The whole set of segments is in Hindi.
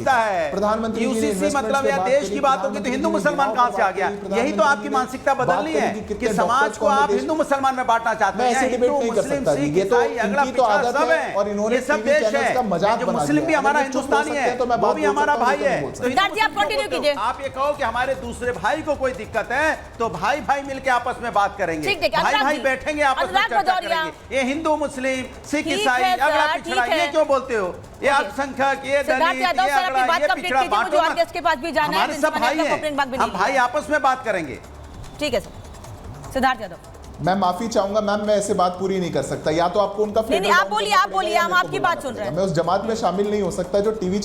पूछता है। प्रधानमंत्री यूसीसी मतलब या देश की बात होगी तो हिंदू मुसलमान कहां से आ गया? यही तो आपकी मानसिकता बदलनी है कि समाज को आप हिंदू मुसलमान में बांटना चाहते हैं। हिंदू मुस्लिम सिख ईसाई अगला पिछड़ा सब है, ये सब देश है। जो मुस्लिम भी हमारा हिंदुस्तानी है वो भी हमारा भाई है। तो आप ये कहो कि हमारे दूसरे भाई को कोई दिक्कत है तो भाई भाई मिलकर आपस में बात करेंगे, भाई भाई बैठेंगे आपस में चर्चा करेंगे। ये हिंदू मुस्लिम सिख ईसाई अगला पिछड़ा ये क्यों बोलते हो? ये अल्पसंख्यक, ये दलित, ये अगड़ा, ये पिछड़ा, बांटो मत। हमारे सब भाई हैं, हम भाई आपस में बात करेंगे। ठीक है सर। सिद्धार्थ यादव, मैं माफी चाहूंगा मैम, मैं ऐसे बात पूरी नहीं कर सकता। या तो आपको उनका नहीं, आप बोलिए, हम आपकी बात सुन रहे हैं। मैं उस जमात में शामिल नहीं हो सकता जो टीवी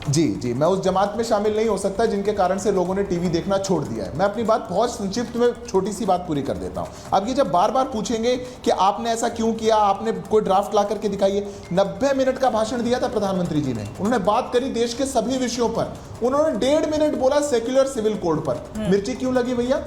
जी मैं उस जमात में शामिल नहीं हो सकता जिनके कारण से लोगों ने टीवी देखना छोड़ दिया है। मैं अपनी बात बहुत संक्षिप्त में छोटी सी बात पूरी कर देता हूं। अब ये जब बार बार पूछेंगे कि आपने ऐसा क्यों किया, आपने कोई ड्राफ्ट ला करके दिखाइए। 90 मिनट का भाषण दिया था प्रधानमंत्री जी ने, उन्होंने बात करी देश के सभी विषयों पर। उन्होंने 1.5 मिनट बोला सेक्युलर सिविल कोड पर। मिर्ची क्यों लगी भैया,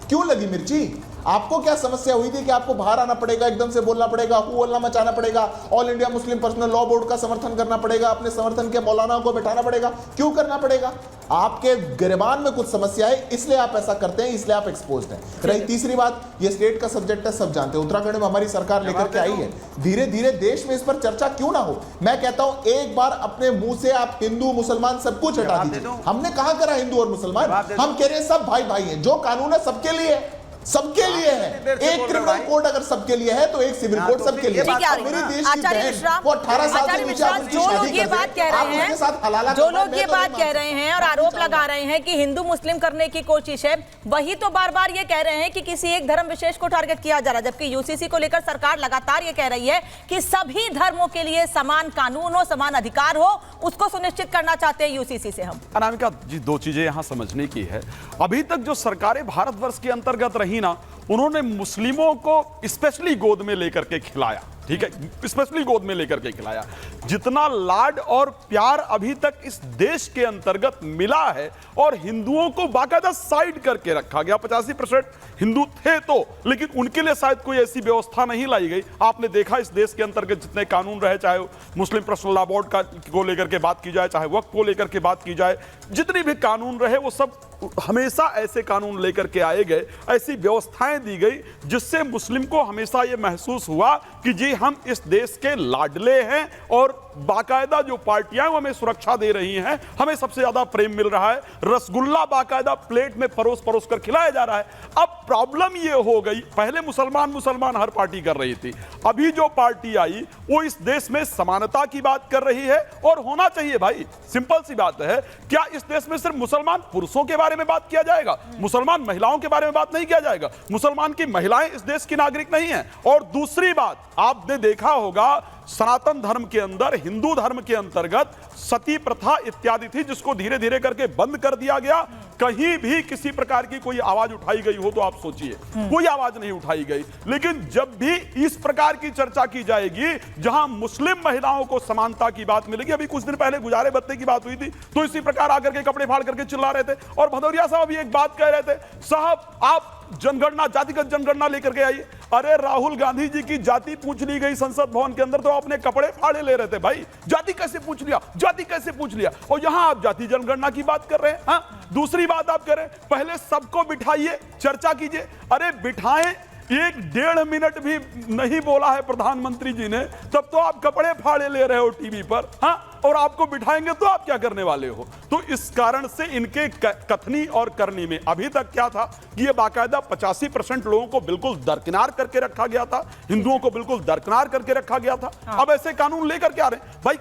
क्यों लगी मिर्ची? आपको क्या समस्या हुई थी कि आपको बाहर आना पड़ेगा, एकदम से बोलना पड़ेगा, हल्ला मचाना पड़ेगा, all India Muslim personal law board का समर्थन करना पड़ेगा, अपने समर्थन के मौलाना को बैठाना पड़ेगा? क्यों करना पड़ेगा? आपके गिरबान में कुछ समस्या है इसलिए आप ऐसा करते हैं, इसलिए आप एक्सपोज्ड हैं। रही तीसरी बात, ये स्टेट का सब्जेक्ट है, सब जानते हैं। उत्तराखंड में हमारी सरकार लेकर के आई है, धीरे धीरे देश में इस पर चर्चा क्यों ना हो। मैं कहता हूं एक बार अपने मुंह से आप हिंदू मुसलमान सब कुछ हटा दीजिए। हमने कहां करा हिंदू और मुसलमान? हम कह रहे हैं सब भाई भाई हैं। जो कानून है सबके लिए है, सबके लिए है। एक क्रिमिनल कोड अगर सबके लिए है तो एक सिविल कोड सबके लिए है। मेरे देश की बहन वो 18 साल से नीचे जो लोग ये बात कह रहे हैं, जो लोग ये बात कह रहे हैं और आरोप लगा रहे हैं कि हिंदू मुस्लिम करने की कोशिश है, वही तो बार बार ये कह रहे हैं कि किसी एक धर्म विशेष को टारगेट किया जा रहा है। जबकि यूसीसी को लेकर सरकार लगातार ये कह रही है कि सभी धर्मों के लिए समान कानून हो, समान अधिकार हो, उसको सुनिश्चित करना चाहते हैं यूसीसी से हम। अनामिका जी, दो चीजें यहां समझने की है। अभी तक जो सरकारें भारतवर्ष के अंतर्गत रही ना, उन्होंने मुस्लिमों को स्पेशली गोद में लेकर के खिलाया, ठीक है, स्पेशली गोद में लेकर के खिलाया। जितना लाड और प्यार अभी तक इस देश के अंतर्गत मिला है, और हिंदुओं को बाकायदा साइड करके रखा गया। 85% हिंदू थे तो, लेकिन उनके लिए शायद कोई ऐसी व्यवस्था नहीं लाई गई। आपने देखा इस देश के अंतर्गत जितने कानून रहे, चाहे मुस्लिम पर्सनल लॉ बोर्ड का को लेकर के बात की जाए, चाहे वक्फ को लेकर के बात की जाए, जितने भी कानून रहे वो सब हमेशा ऐसे कानून लेकर के आए गए, ऐसी व्यवस्थाएं दी गई जिससे मुस्लिम को हमेशा यह महसूस हुआ कि जी हम इस देश के लाडले हैं, और बाकायदा जो पार्टियां हमें सुरक्षा दे रही हैं, हमें सबसे ज्यादा प्रेम मिल रहा है। रसगुल्ला बाकायदा प्लेट में परोस परोस कर खिलाया जा रहा है। अब प्रॉब्लम ये हो गई, पहले मुसलमान हर पार्टी कर रही थी, अभी जो पार्टी आई वो इस देश में समानता की बात कर रही है, और होना चाहिए भाई। सिंपल सी बात है, क्या इस देश में सिर्फ मुसलमान पुरुषों के बारे में बात किया जाएगा, मुसलमान महिलाओं के बारे में बात नहीं किया जाएगा? मुसलमान की महिलाएं इस देश की नागरिक नहीं है। और दूसरी बात, आपने देखा होगा सनातन धर्म के अंदर, हिंदू धर्म के अंतर्गत सती प्रथा इत्यादि थी, जिसको धीरे धीरे करके बंद कर दिया गया। कहीं भी किसी प्रकार की कोई आवाज उठाई गई हो तो आप सोचिए, कोई आवाज नहीं उठाई गई। लेकिन जब भी इस प्रकार की चर्चा की जाएगी जहां मुस्लिम महिलाओं को समानता की बात मिलेगी, अभी कुछ दिन पहले गुजारे भत्ते की बात हुई थी, तो इसी प्रकार आकर के कपड़े फाड़ करके चिल्ला रहे थे। और भदौरिया साहब भी एक बात कह रहे थे, साहब आप जनगणना, जातिगत जनगणना लेकर के आइए। अरे राहुल गांधी जी की जाति पूछ ली गई संसद भवन के अंदर तो अपने कपड़े फाड़े ले रहे थे। भाई जाति कैसे पूछ लिया, जाति कैसे पूछ लिया, और यहां आप जाति जनगणना की बात कर रहे हैं। हाँ, दूसरी बात आप कह रहे हैं पहले सबको बिठाइए, चर्चा कीजिए। अरे बिठाएं, 1.5 मिनट भी नहीं बोला है प्रधानमंत्री जी ने, तब तो आप कपड़े फाड़े ले रहे हो टीवी पर। हाँ, और आपको बिठाएंगे तो आप क्या करने वाले हो? तो इस कारण से इनके कथनी और करनी में अभी तक क्या था कि ये बाकायदा 85% लोगों को बिल्कुल दरकिनार करके रखा गया था, हिंदुओं को बिल्कुल दरकिनार करके रखा गया था। अब ऐसे कानून लेकर के आ रहे हैं। भाई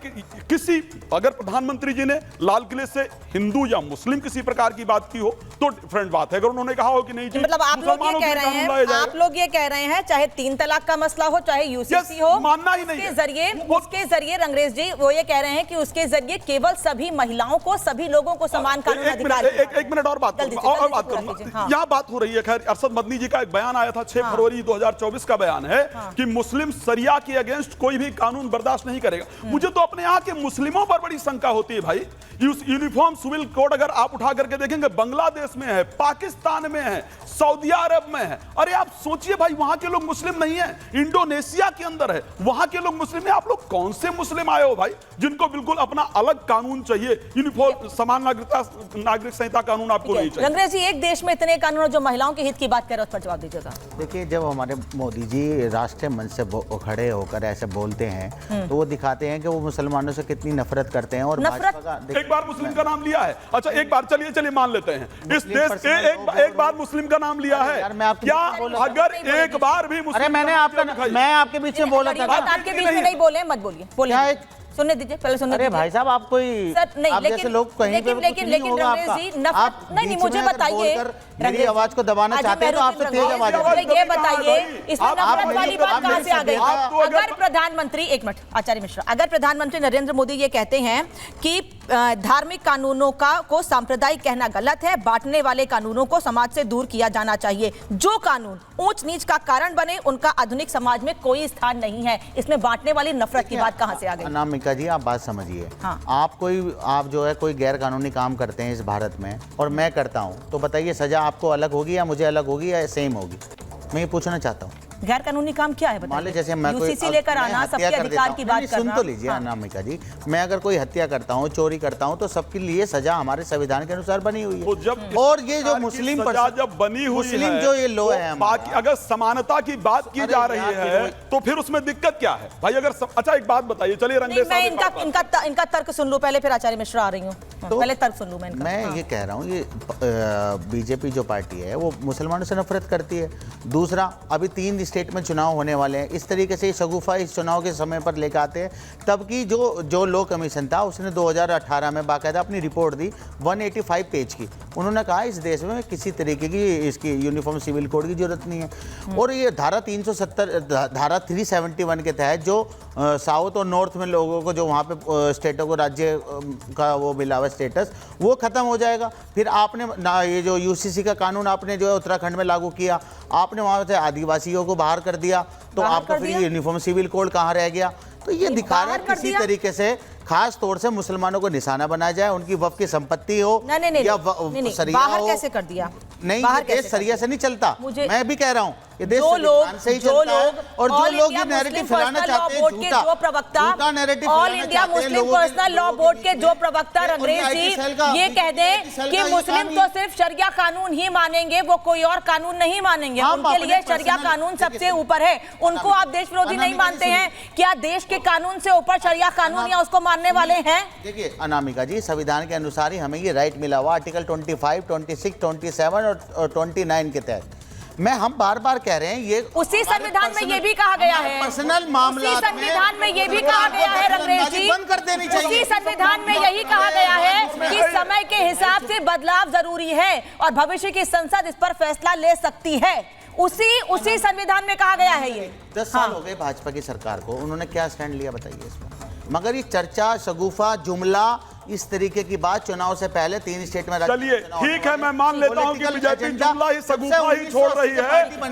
किसी, अगर प्रधानमंत्री जी ने लाल किले से हिंदू या मुस्लिम किसी प्रकार की बात की हो तो डिफरेंट बात है। अगर उन्होंने कहा हो कि नहीं, मतलब आप लोग ये कह रहे हैं चाहे 3 तलाक का मसला हो, चाहे यूसीसी हो, मानना ही नहीं, उसके जरिए रंगरेज जी वो ये कह रहे हैं कि उसके जरिए केवल सभी महिलाओं को, सभी लोगों को समान कानून अधिकार। एक मिनट और बात करूंगा। यहाँ बात हो रही है, खैर अरशद मदनी जी का एक बयान आया था 6 फरवरी 2024 का बयान है कि मुस्लिम शरिया के अगेंस्ट कोई भी कानून बर्दाश्त नहीं करेगा। मुझे तो अपने यहाँ के मुस्लिमों पर बड़ी शंका होती है भाई यूनिफॉर्म सिविल कोड अगर आप उठा करके देखेंगे, बांग्लादेश में है, पाकिस्तान में है, सऊदी अरब में है। अरे आप सोचिए भाई, वहां के लोग मुस्लिम नहीं है, इंडोनेशिया के अंदर है, वहां के लोग मुस्लिम है। आप लोग कौन से मुस्लिम आए हो भाई, जिनको बिल्कुल अपना अलग कानून चाहिए? यूनिफॉर्म समान नागरिक संहिता कानून आपको नहीं चाहिए। रंगरेज जी, एक देश में इतने कानून जो महिलाओं के हित की बात कर रहे हैं, उस पर जवाब दीजिएगा। देखिए, जब हमारे मोदी जी राष्ट्रीय मंच से खड़े होकर ऐसे बोलते हैं तो वो दिखाते हैं कि वो मुसलमानों से कितनी नफरत करते हैं। और एक बार मुस्लिम का नाम लिया है, अच्छा एक बार चलिए मान लेते हैं, इस देश के एक बार मुस्लिम का नाम लिया है, क्या अगर एक बार भी मुस्लिम? अरे मैं आपके बीच में बोला था, आपके बीच में नहीं बोले, मत बोलिए, बोलिए, सुनने दीजिए, पहले सुनने दीजिए। अरे भाई साहब, आप कोई आप जैसे लोग कहीं पे लेकिन रंगरेज जी, आप नहीं मुझे बताइए, मेरी आवाज को दबाना चाहते हैं तो आपसे तेज आवाज है। ये बताइए, इसमें नफरत वाली बात कहां से आ गई? अगर प्रधानमंत्री, एक मिनट आचार्य मिश्रा, अगर प्रधानमंत्री नरेंद्र मोदी ये कहते हैं कि धार्मिक कानूनों को सांप्रदायिक कहना गलत है, बांटने वाले कानूनों को समाज से दूर किया जाना चाहिए, जो कानून ऊंच नीच का कारण बने उनका आधुनिक समाज में कोई स्थान नहीं है, इसमें बांटने वाली नफरत की बात कहां से आ गई? अनामिका जी, आप बात समझिए। हाँ। आप जो है कोई गैर कानूनी काम करते हैं इस भारत में और मैं करता हूं, तो बताइए सजा आपको अलग होगी या मुझे अलग होगी या सेम होगी? मैं ये पूछना चाहता हूं। गैर कानूनी काम क्या है बताइए? जैसे मैं यूसीसी लेकर आना, सबके अधिकार की बात करना। सुन तो लीजिए अनामिका जी, मैं अगर कोई हत्या करता हूं, चोरी करता हूं, तो सबके लिए सजा हमारे संविधान के अनुसार बनी हुई है। और ये जो मुस्लिम जब बनी हुई मुस्लिम जो ये लो है, बाकी अगर समानता की बात की जा रही है तो फिर उसमें दिक्कत क्या है भाई? अगर अच्छा एक बात बताइए, चलिए रंगरेज मैं इनका तर्क सुन लूं पहले, फिर आचार्य मिश्रा आ रही हूँ, पहले तर्क सुन लूं मैं ये कह रहा हूँ, ये बीजेपी जो पार्टी है वो मुसलमानों से नफरत करती है। दूसरा, अभी 3 स्टेट में चुनाव होने वाले हैं, इस तरीके से शगुफा इस चुनाव के समय पर लेकर आते हैं। तब की जो लॉ कमीशन था उसने 2018 में बाकायदा अपनी रिपोर्ट दी 185 पेज की। उन्होंने कहा इस देश में किसी तरीके की इसकी यूनिफॉर्म सिविल कोड की जरूरत नहीं है। और ये धारा 371 के तहत जो साउथ और नॉर्थ में लोगों को जो वहाँ पे स्टेटों को राज्य का वो मिला हुआ स्टेटस, वो खत्म हो जाएगा। फिर आपने ये जो यूसीसी का कानून आपने जो है उत्तराखंड में लागू किया, आपने वहाँ से आदिवासियों को बाहर कर दिया, तो आपका फिर यूनिफॉर्म सिविल कोड कहाँ रह गया? तो ये दिखा रहा है किसी तरीके से खास तौर से मुसलमानों को निशाना बनाया जाए, उनकी वक्फ की संपत्ति हो या सरिया हो। बाहर कैसे कर दिया? नहीं, ये सरिया से नहीं चलता। मैं भी कह रहा हूँ ये देश जो लोग और जो लोग ये नैरेटिव फैलाना चाहते हैं, झूठा narrative all India Muslim personal law board के जो प्रवक्ता रंगरेज जी ये कह दें कि मुस्लिम तो सिर्फ शरिया कानून ही मानेंगे, वो कोई और कानून नहीं मानेंगे, उनके लिए शरिया कानून सबसे ऊपर है। उनको आप देश विरोधी नहीं मानते हैं? क्या देश के कानून से ऊपर शरिया कानून या उसको मानने वाले हैं? देखिए अनामिका जी, संविधान के अनुसार ही हमें ये राइट मिला हुआ, आर्टिकल 25, 26, 27 और 29 के तहत। हम बार बार कह रहे हैं ये उसी संविधान में ये भी कहा गया है, पर्सनल मामला उसी संविधान में ये भी कहा गया है रंगरेज जी, बंद कर देनी चाहिए। उसी संविधान में यही कहा गया है कि समय के हिसाब से बदलाव जरूरी है और भविष्य की संसद इस पर फैसला ले सकती है। उसी संविधान में कहा गया है ये। 10 साल हो गए भाजपा की सरकार को, उन्होंने क्या स्टैंड लिया बताइए इसमें? मगर ये चर्चा, शगुफा, जुमला, इस तरीके की बात चुनाव से पहले 3 स्टेट में। चलिए ठीक है, मैं मान लेता हूं कि बीजेपी जुमला ही, शगुफा ही छोड़ रही है।